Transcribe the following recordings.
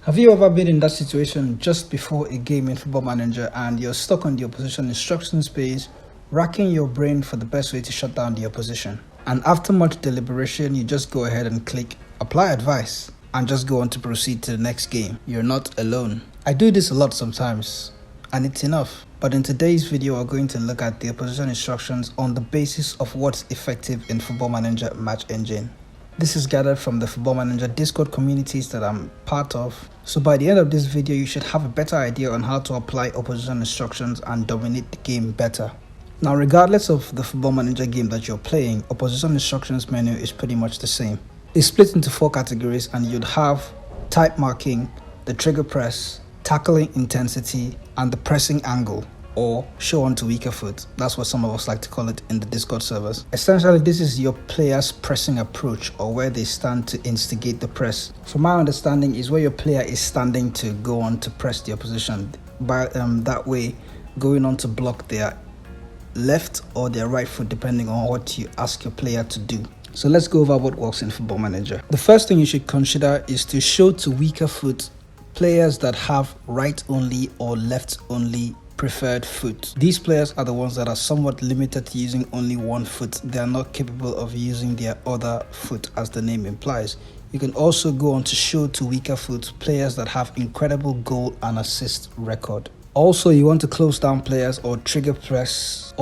Have you ever been in that situation just before a game in Football Manager and you're stuck on the opposition instructions page, racking your brain for the best way to shut down the opposition? And after much deliberation, you just go ahead and click apply advice and just go on to proceed to the next game. You're not alone. I do this a lot sometimes and it's enough. But in today's video, we're going to look at the opposition instructions on the basis of what's effective in Football Manager Match Engine. This is gathered from the Football Manager Discord communities that I'm part of. So by the end of this video, you should have a better idea on how to apply opposition instructions and dominate the game better. Now, regardless of the Football Manager game that you're playing, opposition instructions menu is pretty much the same. It's split into 4 categories and you'd have type marking, the trigger press, tackling intensity, and the pressing angle, or show on to weaker foot. That's what some of us like to call it in the Discord servers. Essentially, this is your player's pressing approach, or where they stand to instigate the press. From my understanding, is where your player is standing to go on to press the opposition, by that way going on to block their left or their right foot, depending on what you ask your player to do. So let's go over what works in Football Manager. The first thing you should consider is to show to weaker foot players that have right only or left only preferred foot. These players are the ones that are somewhat limited to using only one foot. They are not capable of using their other foot, as the name implies. You can also go on to show to weaker foot players that have incredible goal and assist record. Also, you want to close down players or trigger press.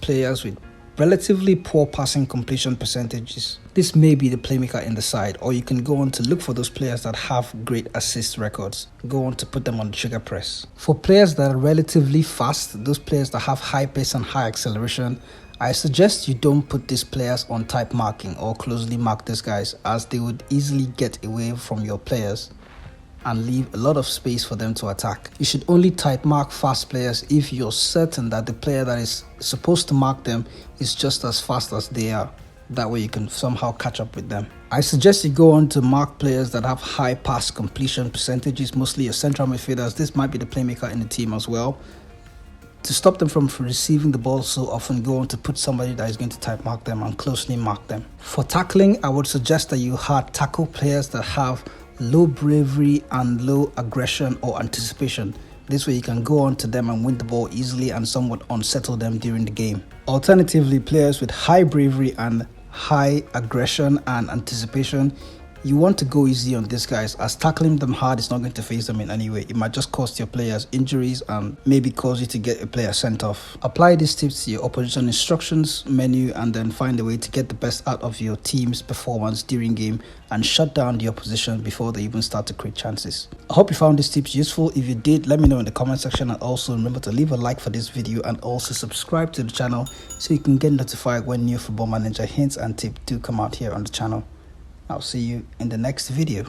Players with relatively poor passing completion percentages. This may be the playmaker in the side, or you can go on to look for those players that have great assist records. Go on to put them on the trigger press. For players that are relatively fast, those players that have high pace and high acceleration, I suggest you don't put these players on type marking or closely mark these guys, as they would easily get away from your players and leave a lot of space for them to attack. You should only type mark fast players if you're certain that the player that is supposed to mark them is just as fast as they are. That way you can somehow catch up with them. I suggest you go on to mark players that have high pass completion percentages, mostly your central midfielders. This might be the playmaker in the team as well. To stop them from receiving the ball so often, go on to put somebody that is going to type mark them and closely mark them. For tackling, I would suggest that you hard tackle players that have low bravery and low aggression or anticipation. This way you can go on to them and win the ball easily and somewhat unsettle them during the game. Alternatively, players with high bravery and high aggression and anticipation, you want to go easy on these guys, as tackling them hard is not going to phase them in any way. It might just cost your players injuries and maybe cause you to get a player sent off. Apply these tips to your opposition instructions menu and then find a way to get the best out of your team's performance during game and shut down the opposition before they even start to create chances. I hope you found these tips useful. If you did, let me know in the comment section, and also remember to leave a like for this video and also subscribe to the channel so you can get notified when new Football Manager hints and tips do come out here on the channel. I'll see you in the next video.